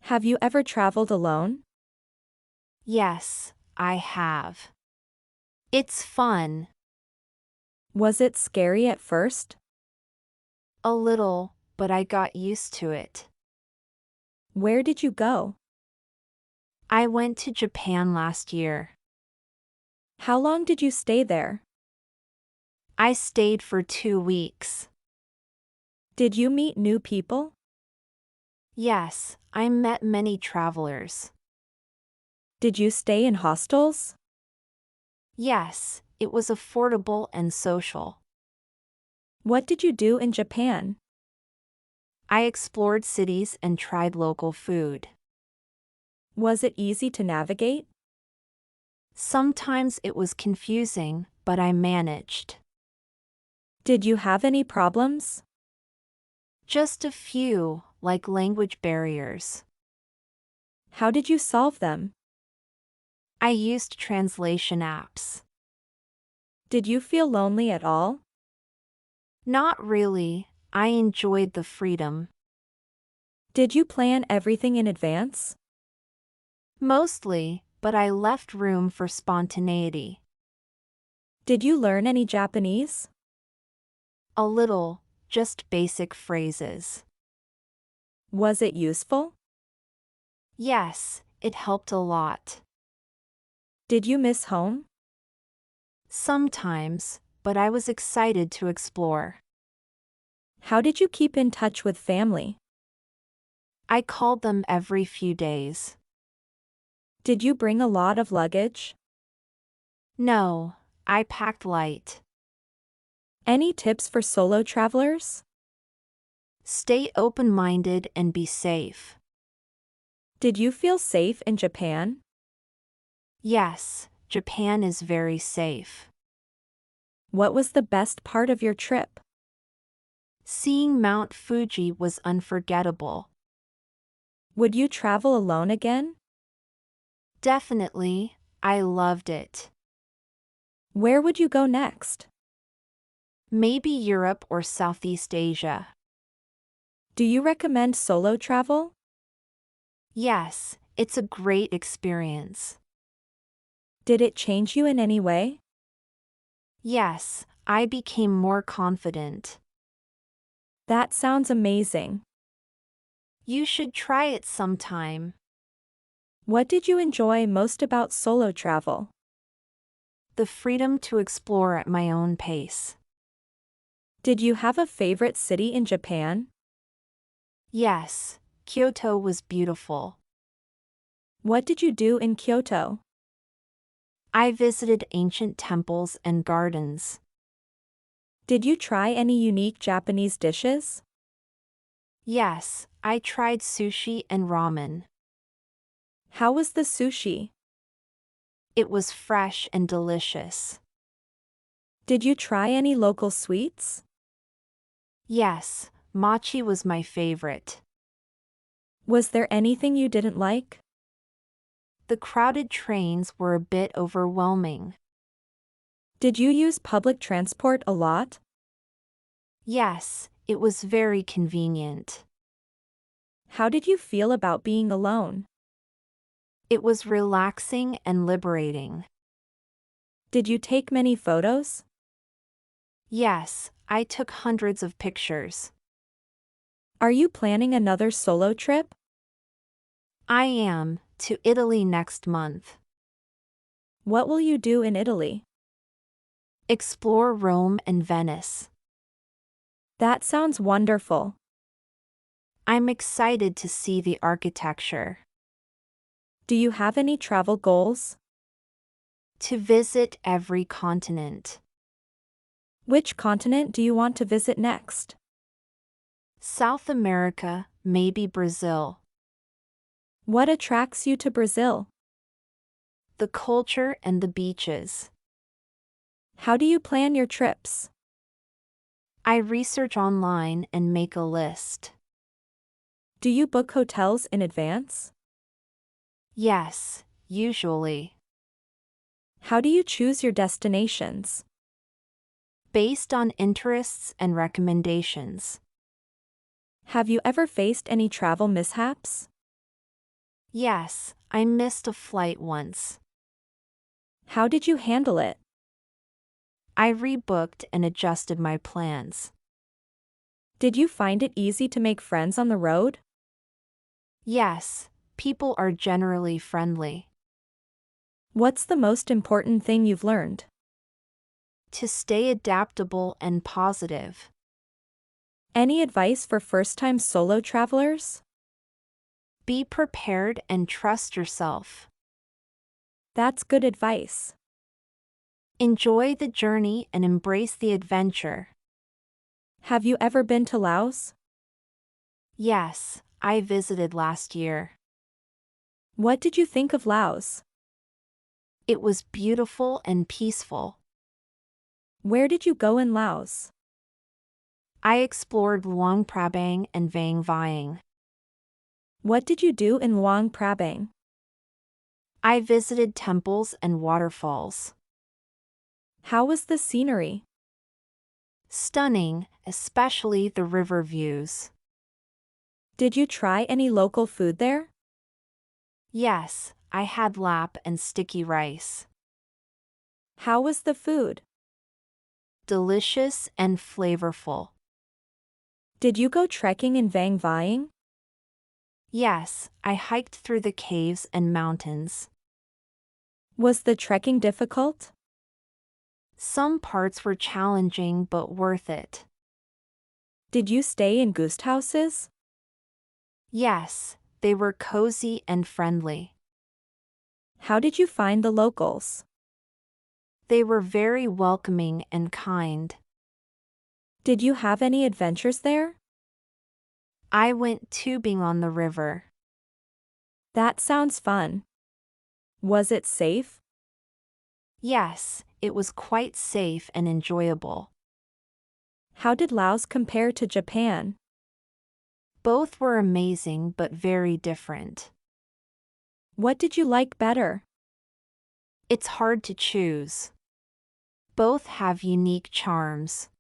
Have you ever traveled alone? Yes, I have. It's fun. Was it scary at first? A little, but I got used to it. Where did you go? I went to Japan last year. How long did you stay there? I stayed for 2 weeks. Did you meet new people? Yes, I met many travelers. Did you stay in hostels? Yes, it was affordable and social. What did you do in Japan? I explored cities and tried local food. Was it easy to navigate? Sometimes it was confusing, but I managed. Did you have any problems? Just a few, like language barriers. How did you solve them? I used translation apps. Did you feel lonely at all? Not really, I enjoyed the freedom. Did you plan everything in advance? Mostly, but I left room for spontaneity. Did you learn any Japanese? A little, just basic phrases. Was it useful? Yes, it helped a lot. Did you miss home? Sometimes, but I was excited to explore. How did you keep in touch with family? I called them every few days. Did you bring a lot of luggage? No, I packed light. Any tips for solo travelers? Stay open-minded and be safe. Did you feel safe in Japan? Yes, Japan is very safe. What was the best part of your trip? Seeing Mount Fuji was unforgettable. Would you travel alone again? Definitely, I loved it. Where would you go next? Maybe Europe or Southeast Asia. Do you recommend solo travel? Yes, it's a great experience. Did it change you in any way? Yes, I became more confident. That sounds amazing. You should try it sometime. What did you enjoy most about solo travel? The freedom to explore at my own pace. Did you have a favorite city in Japan? Yes, Kyoto was beautiful. What did you do in Kyoto? I visited ancient temples and gardens. Did you try any unique Japanese dishes? Yes, I tried sushi and ramen. How was the sushi? It was fresh and delicious. Did you try any local sweets? Yes, mochi was my favorite. Was there anything you didn't like? The crowded trains were a bit overwhelming. Did you use public transport a lot? Yes, it was very convenient. How did you feel about being alone? It was relaxing and liberating. Did you take many photos? Yes, I took hundreds of pictures. Are you planning another solo trip? I am, to Italy next month. What will you do in Italy? Explore Rome and Venice. That sounds wonderful. I'm excited to see the architecture. Do you have any travel goals? To visit every continent. Which continent do you want to visit next? South America, maybe Brazil. What attracts you to Brazil? The culture and the beaches. How do you plan your trips? I research online and make a list. Do you book hotels in advance? Yes, usually. How do you choose your destinations? Based on interests and recommendations. Have you ever faced any travel mishaps? Yes, I missed a flight once. How did you handle it? I rebooked and adjusted my plans. Did you find it easy to make friends on the road? Yes, people are generally friendly. What's the most important thing you've learned? To stay adaptable and positive. Any advice for first-time solo travelers? Be prepared and trust yourself. That's good advice. Enjoy the journey and embrace the adventure. Have you ever been to Laos? Yes, I visited last year. What did you think of Laos? It was beautiful and peaceful. Where did you go in Laos? I explored Luang Prabang and Vang Vieng. What did you do in Luang Prabang? I visited temples and waterfalls. How was the scenery? Stunning, especially the river views. Did you try any local food there? Yes, I had lap and sticky rice. How was the food? Delicious and flavorful. Did you go trekking in Vang Vieng? Yes, I hiked through the caves and mountains. Was the trekking difficult? Some parts were challenging but worth it. Did you stay in guest houses? Yes, they were cozy and friendly. How did you find the locals? They were very welcoming and kind. Did you have any adventures there? I went tubing on the river. That sounds fun. Was it safe? Yes, it was quite safe and enjoyable. How did Laos compare to Japan? Both were amazing but very different. What did you like better? It's hard to choose. Both have unique charms.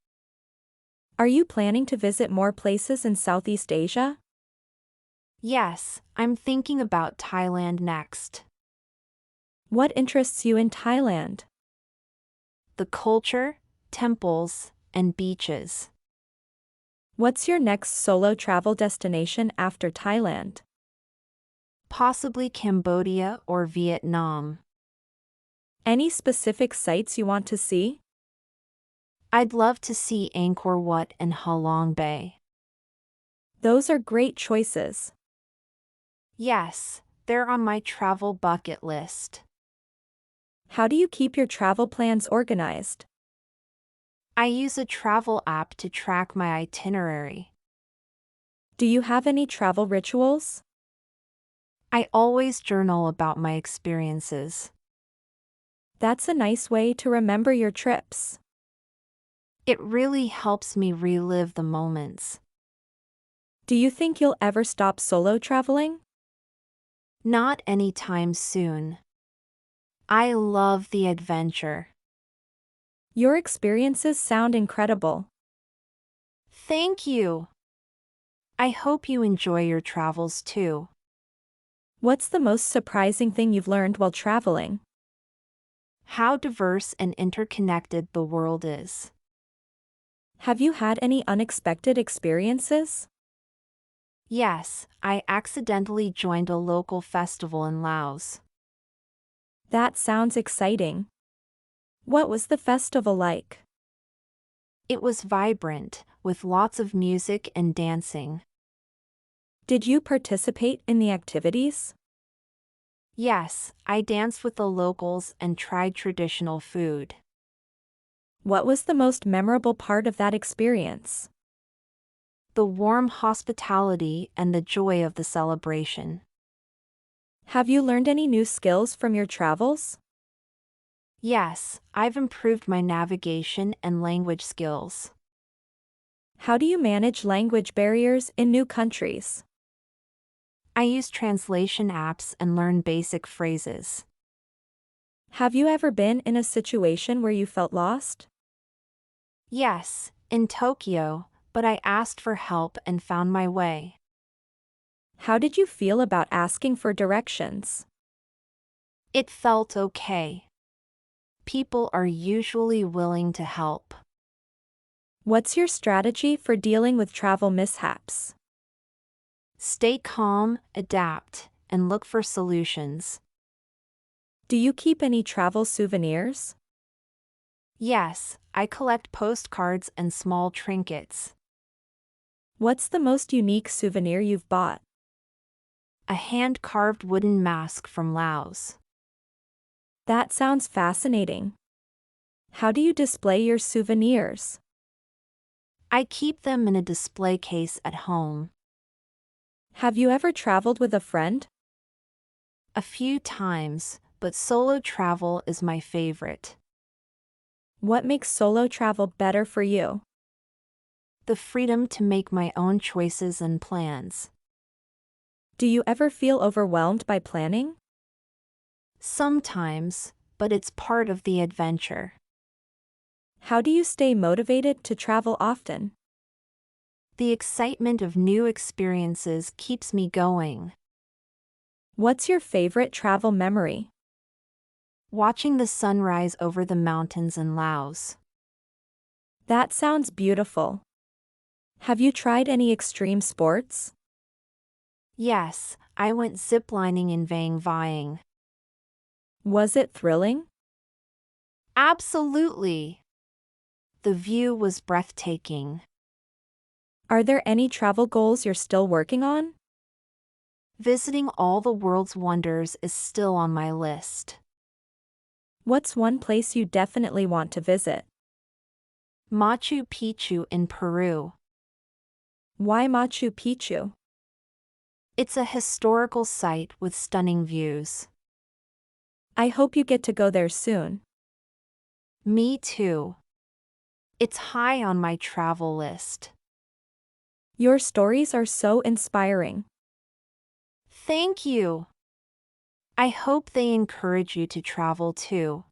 Are you planning to visit more places in Southeast Asia? Yes, I'm thinking about Thailand next. What interests you in Thailand? The culture, temples, and beaches. What's your next solo travel destination after Thailand? Possibly Cambodia or Vietnam. Any specific sites you want to see? I'd love to see Angkor Wat and Halong Bay. Those are great choices. Yes, they're on my travel bucket list. How do you keep your travel plans organized? I use a travel app to track my itinerary. Do you have any travel rituals? I always journal about my experiences. That's a nice way to remember your trips. It really helps me relive the moments. Do you think you'll ever stop solo traveling? Not anytime soon. I love the adventure. Your experiences sound incredible. Thank you. I hope you enjoy your travels too. What's the most surprising thing you've learned while traveling? How diverse and interconnected the world is. Have you had any unexpected experiences? Yes, I accidentally joined a local festival in Laos. That sounds exciting. What was the festival like? It was vibrant, with lots of music and dancing. Did you participate in the activities? Yes, I danced with the locals and tried traditional food. What was the most memorable part of that experience? The warm hospitality and the joy of the celebration. Have you learned any new skills from your travels? Yes, I've improved my navigation and language skills. How do you manage language barriers in new countries? I use translation apps and learn basic phrases. Have you ever been in a situation where you felt lost? Yes, in Tokyo, but I asked for help and found my way. How did you feel about asking for directions? It felt okay. People are usually willing to help. What's your strategy for dealing with travel mishaps? Stay calm, adapt, and look for solutions. Do you keep any travel souvenirs? Yes, I collect postcards and small trinkets. What's the most unique souvenir you've bought? A hand-carved wooden mask from Laos. That sounds fascinating. How do you display your souvenirs? I keep them in a display case at home. Have you ever traveled with a friend? A few times, but solo travel is my favorite. What makes solo travel better for you? The freedom to make my own choices and plans. Do you ever feel overwhelmed by planning? Sometimes, but it's part of the adventure. How do you stay motivated to travel often? The excitement of new experiences keeps me going. What's your favorite travel memory? Watching the sunrise over the mountains in Laos. That sounds beautiful. Have you tried any extreme sports? Yes, I went ziplining in Vang Vieng. Was it thrilling? Absolutely. The view was breathtaking. Are there any travel goals you're still working on? Visiting all the world's wonders is still on my list. What's one place you definitely want to visit? Machu Picchu in Peru. Why Machu Picchu? It's a historical site with stunning views. I hope you get to go there soon. Me too. It's high on my travel list. Your stories are so inspiring. Thank you. I hope they encourage you to travel too.